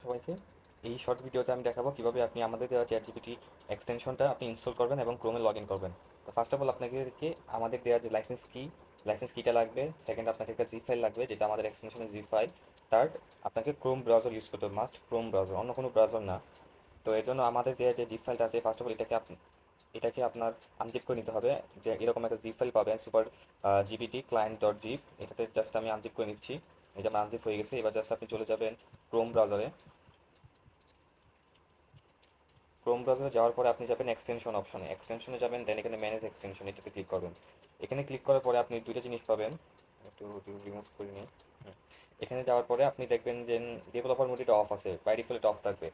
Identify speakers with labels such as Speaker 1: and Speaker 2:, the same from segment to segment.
Speaker 1: সবাইকে এই শর্ট ভিডিওতে আমি দেখাবো কিভাবে আপনি আমাদের দেওয়া চ্যাটজিপিটি এক্সটেনশনটা আপনি ইনস্টল করবেন এবং ক্রোমে লগ ইন করবেন। তো ফার্স্ট অফ অল আপনাদেরকে আমাদের দেওয়া যে লাইসেন্স কিটা লাগবে। সেকেন্ড, আপনাকে একটা জি ফাইল লাগবে, যেটা আমাদের এক্সটেনশনের জি ফাইল। থার্ড, আপনাকে ক্রোম ব্রাউজার ইউজ করতে হবে, মাস্ট ক্রোম ব্রাউজার, অন্য কোনো ব্রাউজার না। তো এর জন্য আমাদের দেওয়া যে জিপ ফাইলটা আছে, ফার্স্ট অফ অল এটাকে আপনার আনজিপ করে নিতে হবে। যে এরকম একটা জিপ ফাইল পাবেন, super GPT client dot zip. এটাতে জাস্ট আমি আনজিপ করে নিচ্ছি। এই যে আমার আনজিপ হয়ে গেছে। এবার জাস্ট আপনি চলে যাবেন ক্রোম ব্রাউজারে। ক্রোম ব্রাউজারে যাওয়ার পরে আপনি যাবেন এক্সটেনশনে যাবেন, দেন এখানে ম্যানেজ এক্সটেনশন এটাতে ক্লিক করবেন। এখানে ক্লিক করার পরে আপনি দুইটা জিনিস পাবেন, একটু রিমুভ করে নিই। হুম। এখানে যাওয়ার পরে আপনি দেখবেন যে ডেভেলপার মোড এটা অফ আছে, বাই ডিফল্ট অফ থাকবে।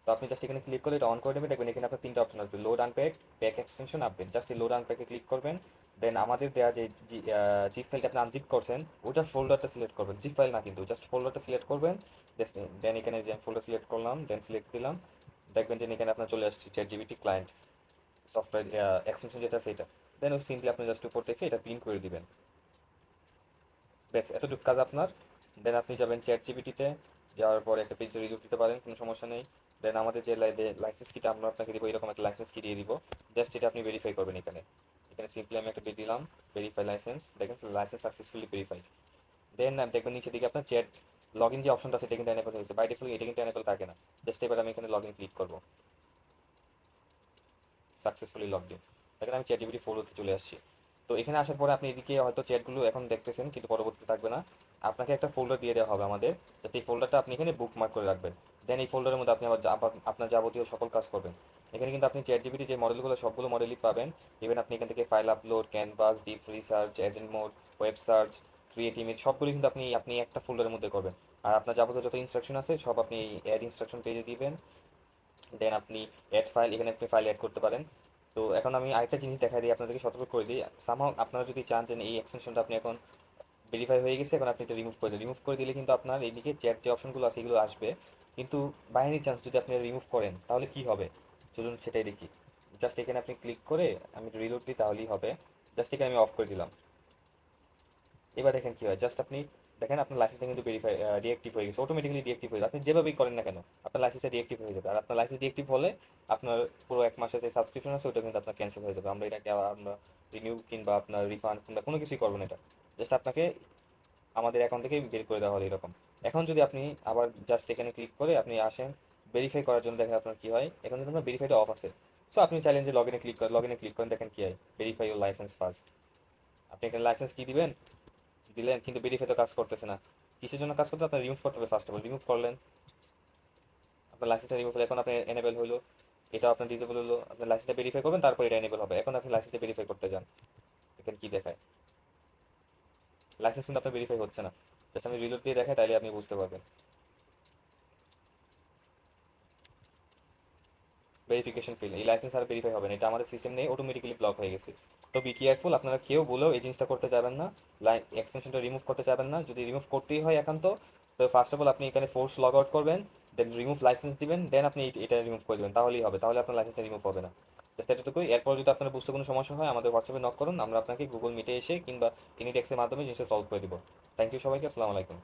Speaker 1: তো আপনি জাস্ট এখানে ক্লিক করলে এটা অন করে নেবেন। দেখবেন এখানে আপনার তিনটা অপশন আসবে, load unpack, pack extension, update. Just এই লোড আনপ্যাকে ক্লিক করবেন। দেন আমাদের দেওয়া যে জিপ ফাইলটা আপনি আনজিপ করছেন, ওটার ফোল্ডারটা সিলেক্ট করবেন, জিপ ফাইল না কিন্তু, জাস্ট ফোল্ডারটা সিলেক্ট করবেন। দেন এখানে যে ফোল্ডার সিলেক্ট করলাম, দেন সিলেক্ট দিলাম। দেখবেন যে এখানে আপনার চলে আসছে chat GPT client software extension যেটা সেটা। দেন ওই সিম্পলি আপনি জাস্ট উপর থেকে এটা পিন করে দিবেন। ব্যাস এতটুকু কাজ আপনার। দেন আপনি যাবেন চ্যাট জিপিটিতে, যাওয়ার পরে একটা পেজ রিভিউ দিতে পারেন, কোনো সমস্যা নেই। দেন আমাদের যে লাইসেন্স কিটা আমরা আপনাকে দিব, এরকম একটা লাইসেন্স কি দিয়ে দিব। জাস্ট এটা আপনি ভেরিফাই করবেন এখানে। এখানে সিম্পলি আমি একটা দিয়ে দিলাম, ভেরিফাই লাইসেন্স। দেখেন লাইসেন্স সাকসেসফুলি ভেরিফাই। দেন দেখবেন নিচের দিকে আপনার চ্যাট লগ ইন যে অপশনটা আছে, এটা কিন্তু এনেবল হয়েছে। বাই ডিফল্ট এটা কিন্তু এনেবল থাকে না। জাস্ট এবার আমি এখানে লগ ইন ক্লিক করবো, সাকসেসফুলি লগড ইন। দেখেন আমি চ্যাট জিপিটি 4 হতে চলে আসছি। তো এখানে আসার পরে আপনি এদিকে হয়তো চ্যাটগুলো এখন দেখতেছেন, কিন্তু পরবর্তীতে থাকবে না। আপনাকে একটা ফোল্ডার দিয়ে দেওয়া হবে আমাদের, জাস্ট এই ফোল্ডারটা আপনি এখানে বুকমার্ক করে রাখবেন। দেন এই ফোল্ডারের মধ্যে আপনি আবার আপনার যাবতীয় সকল কাজ করবেন। এখানে কিন্তু আপনি চ্যাট জিপিটি যে মডেলগুলো, সবগুলো মডেলই পাবেন। ইভেন আপনি এখান থেকে file upload, canvas, deep research, agent mode, web search, create image, সবগুলো কিন্তু আপনি আপনি একটা ফোল্ডারের মধ্যে করবেন। আর আপনার যাবতীয় যত ইনস্ট্রাকশন আছে সব আপনি অ্যাড ইনস্ট্রাকশন পেজে দিবেন। দেন আপনি অ্যাড ফাইল, এখানে আপনি ফাইল অ্যাড করতে পারেন। তো এখন আমি আরেকটা জিনিস দেখাই দিই, আপনাদেরকে সতর্ক করে দিই। সামহাও আপনারা যদি চান যে এই এক্সটেনশনটা আপনি এখন ভেরিফাই হয়ে গেছে, এখন আপনি এটা রিমুভ করে দিন। রিমুভ করে দিলে কিন্তু আপনার এইদিকে চ্যাট যে অপশনগুলো আছে এগুলো আসবে, কিন্তু বাই এনি চান্স যদি আপনি রিমুভ করেন তাহলে কি হবে, চলুন সেটাই দেখি। জাস্ট এখানে আপনি ক্লিক করে আমি রিলোড দিই, তাহলেই হবে। জাস্ট এখানে আমি অফ করে দিলাম। এবার দেখেন কি হয়, জাস্ট আপনি দেখেন আপনার লাইসেন্সটা কিন্তু ভেরিফাই ডিএক্টিভ হয়ে গেছে, অটোমেটিক্যালি ডিএক্টিভ হয়ে যাবে। আপনি যেভাবেই করেন না কেন আপনার লাইসেন্সটা ডিএক্টিভ হয়ে যাবে। আর আপনার লাইসেন্স ডিএক্টিভ হলে আপনার পুরো 1 মাসের যে সাবস্ক্রিপশন আছে ওটা কিন্তু আপনার ক্যান্সেল হয়ে যাবে। আমরা এটাকে আবার আমরা রিনিউ কিংবা আপনার রিফান্ড কিংবা কোনো কিছুই করবো না এটা। জাস্ট আপনাকে আমাদের অ্যাকাউন্ট থেকে বের করে দেওয়া হলো এরকম। এখন যদি আপনি আবার জাস্ট এখানে ক্লিক করে আপনি আসেন ভেরিফাই করার জন্য, দেখেন আপনার কি হয়। এখন কিন্তু আপনার ভেরিফাইটা অফ আছে। সো আপনি চাইলেন যে লগ ইনে ক্লিক করেন, দেখেন কি হয়, ভেরিফাই ইউর লাইসেন্স ফার্স্ট। আপনি এখানে লাইসেন্স কি দিবেন, দিলেন, কিন্তু ভেরিফাই তো কাজ করতেছে না। কিসের জন্য কাজ করতে, আপনার রিমুভ করতে হবে। ফার্স্ট অফ অল রিমুভ করলেন, আপনার লাইসেন্সটা রিমুভ হলে এখন আপনার এনেবল হলো, এটা আপনার ডিসেবল হলো। আপনার লাইসেন্সটা ভেরিফাই করবেন, তারপর এটা এনেবল হবে। এখন আপনি লাইসেন্সটা ভেরিফাই করতে যান, দেখেন কি দেখায়। লাইসেন্স কিন্তু আপনার ভেরিফাই হচ্ছে না। জাস্ট আমি রিলোড দিয়ে দেখাই, তাহলে আপনি বুঝতে পারবেন। ভেরিফিকেশন ফেল, এই লাইসেন্স আর ভেরিফাই হবে না, এটা আমাদের সিস্টেম নেই, অটোমেটিক্যালি ব্লক হয়ে গেছে। তো বি কেয়ারফুল, আপনারা কেউ বলেও এই জিনিসটা করতে যাবেন না। এক্সটেনশনটা রিমুভ করতে যাবেন না। যদি রিমুভ করতেই হয় একান্ত, তো ফার্স্ট অফ অল আপনি এখানে ফোর্স লগ আউট করবেন, দেন রিমুভ লাইসেন্স দিবেন, দেন আপনি এটা রিমুভ করে দেবেন, তাহলেই হবে। তাহলে আপনার লাইসেন্সটা রিমুভ হবে না। জাস্ট এতটুকুই। এরপর যদি আপনার বুঝতে কোনো সমস্যা হয় আমাদের হোয়াটসঅ্যাপে নক করুন, আমরা আপনাকে গুগল মিটে এসে কিংবা এনিডেক্সের মাধ্যমে জিনিসটা সলভ করে দিব। থ্যাংক ইউ সবাইকে, আসসালামু আলাইকুম।